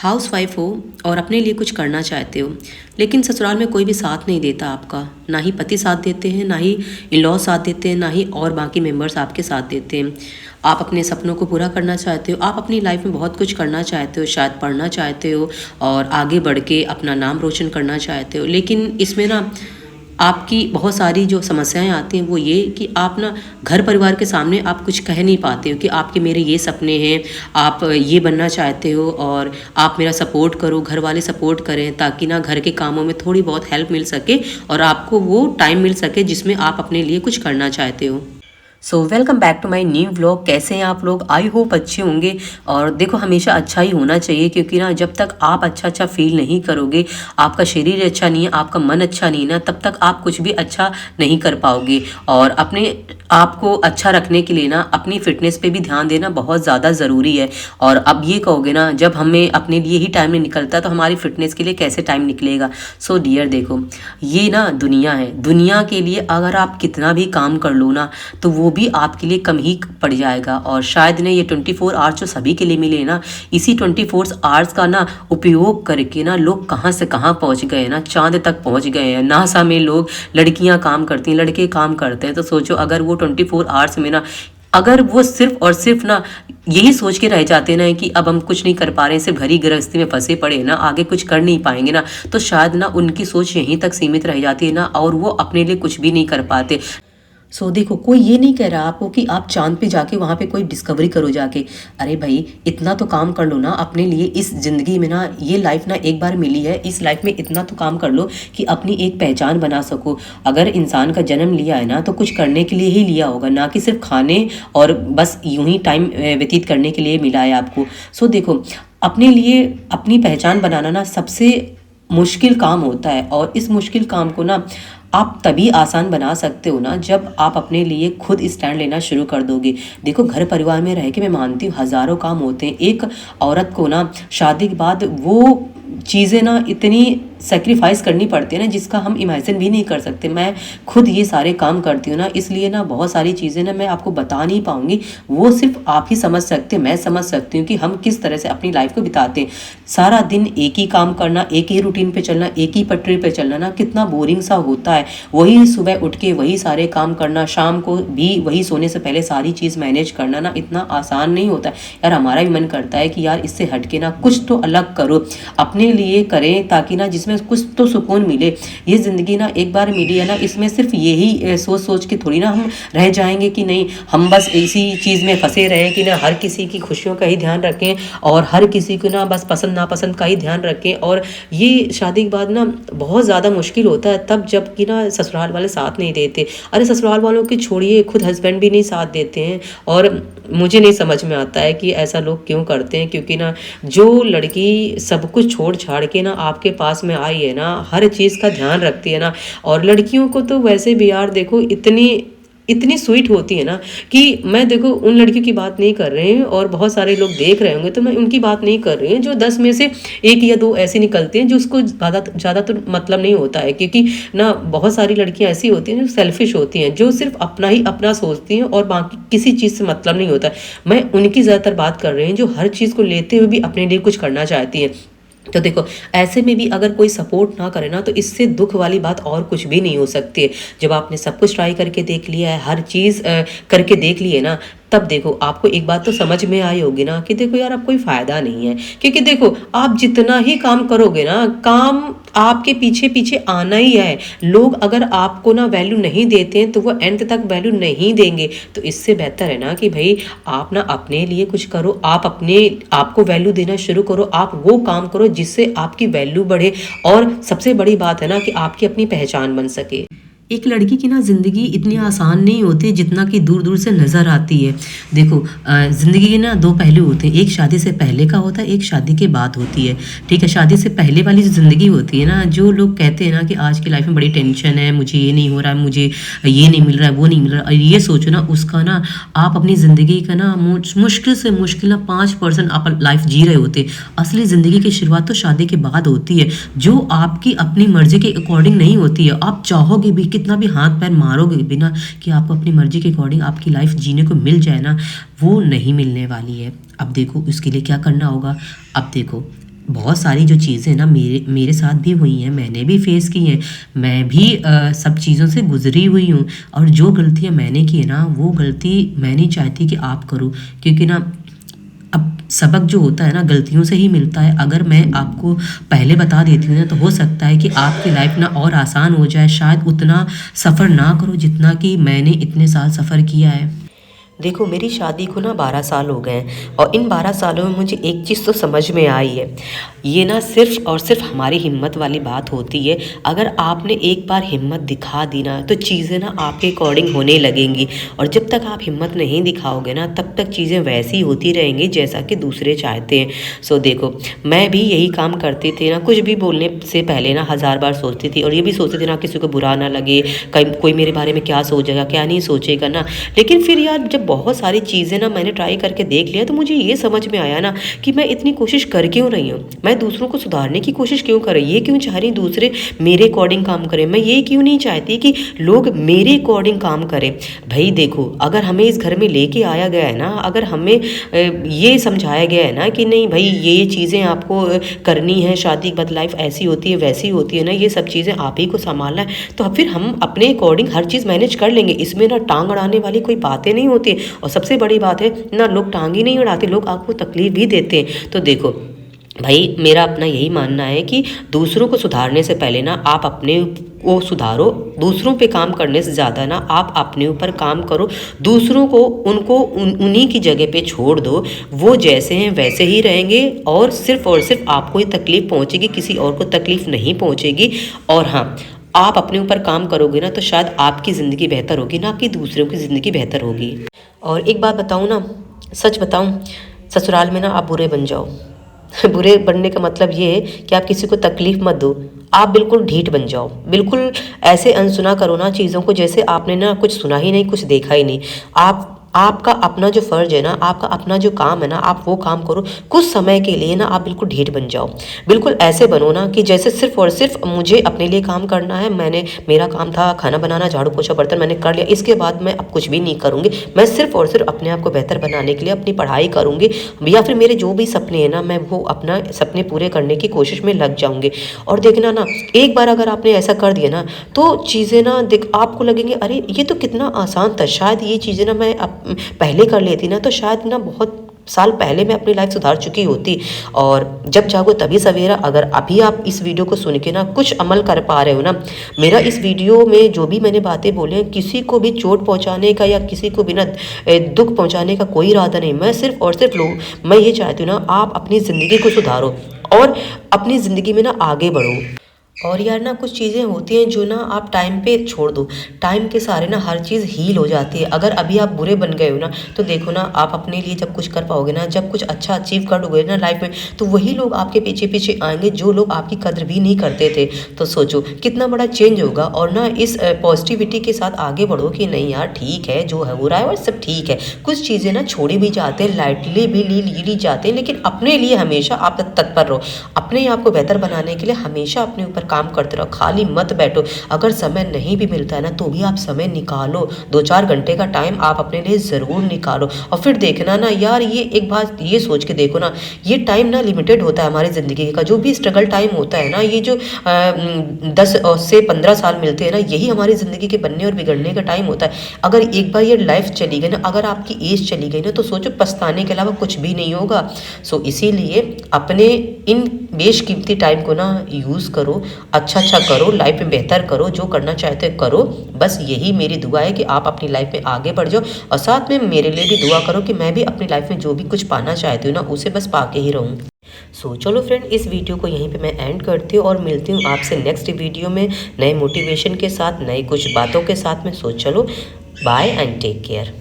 Housewife हो और अपने लिए कुछ करना चाहते हो, लेकिन ससुराल में कोई भी साथ नहीं देता आपका। ना ही पति साथ देते हैं, ना ही इन-लॉ साथ देते हैं, ना ही और बाकी मेंबर्स आपके साथ देते हैं। आप अपने सपनों को पूरा करना चाहते हो, आप अपनी लाइफ में बहुत कुछ करना चाहते हो, शायद पढ़ना चाहते हो और आगे बढ़ के अपना नाम रोशन करना चाहते हो, लेकिन इसमें ना आपकी बहुत सारी जो समस्याएं आती हैं वो ये कि आप ना घर परिवार के सामने आप कुछ कह नहीं पाते हो कि आपके मेरे ये सपने हैं, आप ये बनना चाहते हो और आप मेरा सपोर्ट करो, घर वाले सपोर्ट करें ताकि ना घर के कामों में थोड़ी बहुत हेल्प मिल सके और आपको वो टाइम मिल सके जिसमें आप अपने लिए कुछ करना चाहते हो। So welcome back to my new vlog. कैसे हैं आप लोग? आई होप अच्छे होंगे। और देखो, हमेशा अच्छा ही होना चाहिए, क्योंकि ना जब तक आप अच्छा फील नहीं करोगे, आपका शरीर अच्छा नहीं है, आपका मन अच्छा नहीं है ना, तब तक आप कुछ भी अच्छा नहीं कर पाओगे। और अपने आपको अच्छा रखने के लिए ना अपनी फिटनेस पे भी ध्यान देना बहुत ज़्यादा ज़रूरी है। और अब ये कहोगे ना, जब हमें अपने लिए ही टाइम नहीं निकलता तो हमारी फिटनेस के लिए कैसे टाइम निकलेगा? सो डियर, देखो, ये ना दुनिया है। दुनिया के लिए अगर आप कितना भी काम कर लो ना, तो वो भी आपके लिए कम ही पड़ जाएगा। और शायद ना ये 24 आवर्स जो सभी के लिए मिले ना, इसी 24 आवर्स का ना उपयोग करके ना लोग कहाँ से कहाँ पहुँच गए ना, चांद तक पहुँच गए हैं। नासा में लोग, लड़कियाँ काम करती हैं, लड़के काम करते हैं। तो सोचो, अगर वो 24 आवर्स में ना, अगर वो सिर्फ और सिर्फ ना यही सोच के रह जाते ना कि अब हम कुछ नहीं कर पा रहे हैं, सिर्फ घर ही गृहस्थी में फंसे पड़े ना, आगे कुछ कर नहीं पाएंगे ना, तो शायद ना उनकी सोच यहीं तक सीमित रह जाती है ना, और वो अपने लिए कुछ भी नहीं कर पाते। देखो, कोई ये नहीं कह रहा आपको कि आप चांद पे जाके वहाँ पे कोई डिस्कवरी करो जाके। अरे भाई, इतना तो काम कर लो ना अपने लिए। इस ज़िंदगी में ना, ये लाइफ ना एक बार मिली है, इस लाइफ में इतना तो काम कर लो कि अपनी एक पहचान बना सको। अगर इंसान का जन्म लिया है ना, तो कुछ करने के लिए ही लिया होगा, ना कि सिर्फ खाने और बस यूं ही टाइम व्यतीत करने के लिए मिला है आपको। देखो, अपने लिए अपनी पहचान बनाना ना सबसे मुश्किल काम होता है। और इस मुश्किल काम को ना आप तभी आसान बना सकते हो ना, जब आप अपने लिए खुद स्टैंड लेना शुरू कर दोगे। देखो, घर परिवार में रह के मैं मानती हूँ हज़ारों काम होते हैं। एक औरत को ना शादी के बाद वो चीज़ें ना इतनी सेक्रीफाइस करनी पड़ती है ना, जिसका हम इमेजिन भी नहीं कर सकते। मैं खुद ये सारे काम करती हूँ ना, इसलिए ना बहुत सारी चीज़ें ना मैं आपको बता नहीं पाऊँगी। वो सिर्फ आप ही समझ सकते, मैं समझ सकती हूँ कि हम किस तरह से अपनी लाइफ को बिताते हैं। सारा दिन एक ही काम करना, एक ही रूटीन पे चलना, एक ही पटरी पे चलना ना, कितना बोरिंग सा होता है। वही सुबह उठ के वही सारे काम करना, शाम को भी वही सोने से पहले सारी चीज़ मैनेज करना ना, इतना आसान नहीं होता यार। हमारा भी मन करता है कि यार इससे हट के ना कुछ तो अलग करो, अपने लिए करें, ताकि ना जिसमें कुछ तो सुकून मिले। ये ज़िंदगी ना एक बार मिली है ना, इसमें सिर्फ यही सोच सोच के थोड़ी ना हम रह जाएंगे कि नहीं हम बस इसी चीज़ में फंसे रहें कि ना हर किसी की खुशियों का ही ध्यान रखें और हर किसी को ना बस पसंद नापसंद का ही ध्यान रखें। और ये शादी के बाद ना बहुत ज़्यादा मुश्किल होता है तब, जब कि ना ससुराल वाले साथ नहीं देते। अरे ससुराल वालों की छोड़िए, खुद हस्बैंड भी नहीं साथ देते हैं। और मुझे नहीं समझ में आता है कि ऐसा लोग क्यों करते हैं, क्योंकि ना जो लड़की सब कुछ छोड़ छाड़ के ना आपके पास में आई है ना, हर चीज़ का ध्यान रखती है ना। और लड़कियों को तो वैसे भी यार देखो, इतनी इतनी स्वीट होती है ना, कि मैं देखो उन लड़कियों की बात नहीं कर रहे हैं, और बहुत सारे लोग देख रहे होंगे तो मैं उनकी बात नहीं कर रही हूँ जो 10 में से 1 या 2 ऐसी निकलती हैं जो उसको ज़्यादा तो मतलब नहीं होता है। क्योंकि ना बहुत सारी लड़कियां ऐसी होती हैं जो सेल्फिश होती हैं, जो सिर्फ अपना ही अपना सोचती हैं और बाकी किसी चीज़ से मतलब नहीं होता है। मैं उनकी ज़्यादातर बात कर रही हूँ जो हर चीज़ को लेते हुए भी अपने लिए कुछ करना चाहती हैं। तो देखो, ऐसे में भी अगर कोई सपोर्ट ना करे ना, तो इससे दुख वाली बात और कुछ भी नहीं हो सकती है। जब आपने सब कुछ ट्राई करके देख लिया है, हर चीज़ करके देख ली है ना, तब देखो आपको एक बात तो समझ में आई होगी ना कि देखो यार, अब कोई फ़ायदा नहीं है। क्योंकि देखो, आप जितना ही काम करोगे ना, काम आपके पीछे पीछे आना ही है। लोग अगर आपको ना वैल्यू नहीं देते हैं तो वो एंड तक वैल्यू नहीं देंगे। तो इससे बेहतर है ना कि भाई आप ना अपने लिए कुछ करो, आप अपने आपको वैल्यू देना शुरू करो, आप वो काम करो जिससे आपकी वैल्यू बढ़े। और सबसे बड़ी बात है ना कि आपकी अपनी पहचान बन सके। एक लड़की की ना ज़िंदगी इतनी आसान नहीं होती जितना कि दूर दूर से नज़र आती है। देखो, ज़िंदगी के ना 2 पहलू होते हैं, एक शादी से पहले का होता है, एक शादी के बाद होती है। ठीक है, शादी से पहले वाली जो ज़िंदगी होती है ना, जो लोग कहते हैं ना कि आज की लाइफ में बड़ी टेंशन है, मुझे ये नहीं हो रहा है, मुझे ये नहीं मिल रहा है, वो नहीं मिल रहा है, और ये सोचो ना, उसका ना आप अपनी ज़िंदगी का ना मुश्किल से मुश्किल ना 5% आप लाइफ जी रहे होते। असली ज़िंदगी की शुरुआत तो शादी के बाद होती है, जो आपकी अपनी मर्जी के अकॉर्डिंग नहीं होती है। आप चाहोगे भी, कितना भी हाथ पैर मारोगे बिना कि आपको अपनी मर्जी के अकॉर्डिंग आपकी लाइफ जीने को मिल जाए ना, वो नहीं मिलने वाली है। अब देखो उसके लिए क्या करना होगा। अब देखो, बहुत सारी जो चीज़ें ना मेरे साथ भी हुई हैं, मैंने भी फेस की हैं। मैं भी सब चीज़ों से गुज़री हुई हूँ, और जो गलतियाँ मैंने की है ना, वो गलती मैं नहीं चाहती कि आप करो, क्योंकि ना अब सबक जो होता है ना गलतियों से ही मिलता है। अगर मैं आपको पहले बता देती हूँ ना, तो हो सकता है कि आपकी लाइफ ना और आसान हो जाए, शायद उतना सफ़र ना करो जितना कि मैंने इतने साल सफ़र किया है। देखो, मेरी शादी को ना 12 साल हो गए हैं, और इन 12 सालों में मुझे एक चीज़ तो समझ में आई है, ये ना सिर्फ़ और सिर्फ़ हमारी हिम्मत वाली बात होती है। अगर आपने एक बार हिम्मत दिखा दी ना, तो चीज़ें ना आपके अकॉर्डिंग होने लगेंगी, और जब तक आप हिम्मत नहीं दिखाओगे ना, तब तक चीज़ें वैसी होती रहेंगी जैसा कि दूसरे चाहते हैं। सो देखो, मैं भी यही काम करती थी ना, कुछ भी बोलने से पहले ना 1000 बार सोचती थी, और ये भी सोचती थी ना किसी को बुरा ना लगे, कहीं कोई मेरे बारे में क्या सोचेगा क्या नहीं सोचेगा ना। लेकिन फिर यार, जब बहुत सारी चीज़ें ना मैंने ट्राई करके देख लिया, तो मुझे ये समझ में आया ना कि मैं इतनी कोशिश कर क्यों रही हूँ, मैं दूसरों को सुधारने की कोशिश क्यों कर रही, ये क्यों चाह रही दूसरे मेरे अकॉर्डिंग काम करें, मैं ये क्यों नहीं चाहती कि लोग मेरे अकॉर्डिंग काम करें। भाई देखो, अगर हमें इस घर में लेके आया गया है ना, अगर हमें ये समझाया गया है ना कि नहीं भाई ये चीज़ें आपको करनी है, शादी के बाद लाइफ ऐसी होती है वैसी होती है ना, ये सब चीज़ें आप ही को संभालना है, तो फिर हम अपने अकॉर्डिंग हर चीज़ मैनेज कर लेंगे। इसमें ना टांग अड़ाने वाली कोई बातें नहीं होती, और सबसे बड़ी बात है ना, लोग टांग ही नहीं अड़ाते, लोग आपको तकलीफ भी देते हैं। तो देखो भाई, मेरा अपना यही मानना है कि दूसरों को सुधारने से पहले ना आप अपने को सुधारो। दूसरों पे काम करने से ज़्यादा ना आप अपने ऊपर काम करो। दूसरों को उन्हीं की जगह पे छोड़ दो, वो जैसे हैं वैसे ही रहेंगे, और सिर्फ आपको ही तकलीफ़ पहुंचेगी, किसी और को तकलीफ़ नहीं पहुंचेगी। और हाँ, आप अपने ऊपर काम करोगे ना, तो शायद आपकी ज़िंदगी बेहतर होगी, ना कि दूसरों की ज़िंदगी बेहतर होगी। और एक बात बताऊँ ना, सच बताऊँ, ससुराल में ना आप बुरे बन जाओ। बुरे बनने का मतलब ये है कि आप किसी को तकलीफ़ मत दो, आप बिल्कुल ढीठ बन जाओ, बिल्कुल ऐसे अनसुना करो ना चीज़ों को, जैसे आपने ना कुछ सुना ही नहीं, कुछ देखा ही नहीं। आपका अपना जो फ़र्ज़ है ना, आपका अपना जो काम है ना, आप वो काम करो। कुछ समय के लिए ना आप बिल्कुल ढीठ बन जाओ, बिल्कुल ऐसे बनो ना कि जैसे सिर्फ़ और सिर्फ मुझे अपने लिए काम करना है। मेरा काम था खाना बनाना, झाड़ू पोछा बर्तन मैंने कर लिया, इसके बाद मैं अब कुछ भी नहीं करूँगी। मैं सिर्फ़ और सिर्फ अपने आप को बेहतर बनाने के लिए अपनी पढ़ाई करूँगी, या फिर मेरे जो भी सपने हैं ना, मैं वो अपना सपने पूरे करने की कोशिश में लग जाऊँगी। और देखना ना, एक बार अगर आपने ऐसा कर दिया ना, तो चीज़ें ना आपको लगेंगे, अरे ये तो कितना आसान था, शायद ये चीज़ें ना मैं पहले कर लेती ना, तो शायद ना बहुत साल पहले मैं अपनी लाइफ सुधार चुकी होती। और जब जागो तभी सवेरा। अगर अभी आप इस वीडियो को सुन के ना कुछ अमल कर पा रहे हो ना, मेरा इस वीडियो में जो भी मैंने बातें बोले हैं, किसी को भी चोट पहुंचाने का या किसी को बिना दुख पहुंचाने का कोई इरादा नहीं। मैं सिर्फ और सिर्फ मैं ये चाहती हूँ ना, आप अपनी ज़िंदगी को सुधारो और अपनी ज़िंदगी में ना आगे बढ़ो। और यार ना, कुछ चीज़ें होती हैं जो ना आप टाइम पे छोड़ दो, टाइम के सारे ना हर चीज़ हील हो जाती है। अगर अभी आप बुरे बन गए हो ना, तो देखो ना, आप अपने लिए जब कुछ कर पाओगे ना, जब कुछ अच्छा अचीव कर लोगे ना लाइफ में, तो वही लोग आपके पीछे पीछे आएंगे जो लोग आपकी कदर भी नहीं करते थे। तो सोचो कितना बड़ा चेंज होगा। और ना इस पॉजिटिविटी के साथ आगे बढ़ो कि नहीं यार, ठीक है जो है हो रहा है और सब ठीक है। कुछ चीज़ें ना छोड़ी भी जाते हैं, लाइटली भी ली जाते हैं, लेकिन अपने लिए हमेशा आप तत्पर रहो। अपने आप को बेहतर बनाने के लिए हमेशा अपने ऊपर काम करते रहो, खाली मत बैठो। अगर समय नहीं भी मिलता है ना, तो भी आप समय निकालो, 2-4 घंटे का टाइम आप अपने लिए ज़रूर निकालो। और फिर देखना ना यार, ये एक बात ये सोच के देखो ना, ये टाइम ना लिमिटेड होता है हमारी ज़िंदगी का। जो भी स्ट्रगल टाइम होता है ना, ये जो 10 से 15 साल मिलते हैं ना, यही हमारी ज़िंदगी के बनने और बिगड़ने का टाइम होता है। अगर एक बार ये लाइफ चली गई ना, अगर आपकी एज चली गई ना, तो सोचो पछताने के अलावा कुछ भी नहीं होगा। सो इसीलिए अपने इन बेशकीमती टाइम को ना यूज़ करो, अच्छा करो, लाइफ में बेहतर करो, जो करना चाहते हो करो। बस यही मेरी दुआ है कि आप अपनी लाइफ में आगे बढ़ जाओ, और साथ में मेरे लिए भी दुआ करो कि मैं भी अपनी लाइफ में जो भी कुछ पाना चाहती हूँ ना, उसे बस पाके ही रहूँ। सो चलो फ्रेंड, इस वीडियो को यहीं पे मैं एंड करती हूँ, और मिलती हूँ आपसे नेक्स्ट वीडियो में नए मोटिवेशन के साथ, नए कुछ बातों के साथ में। सो चलो, बाय एंड टेक केयर।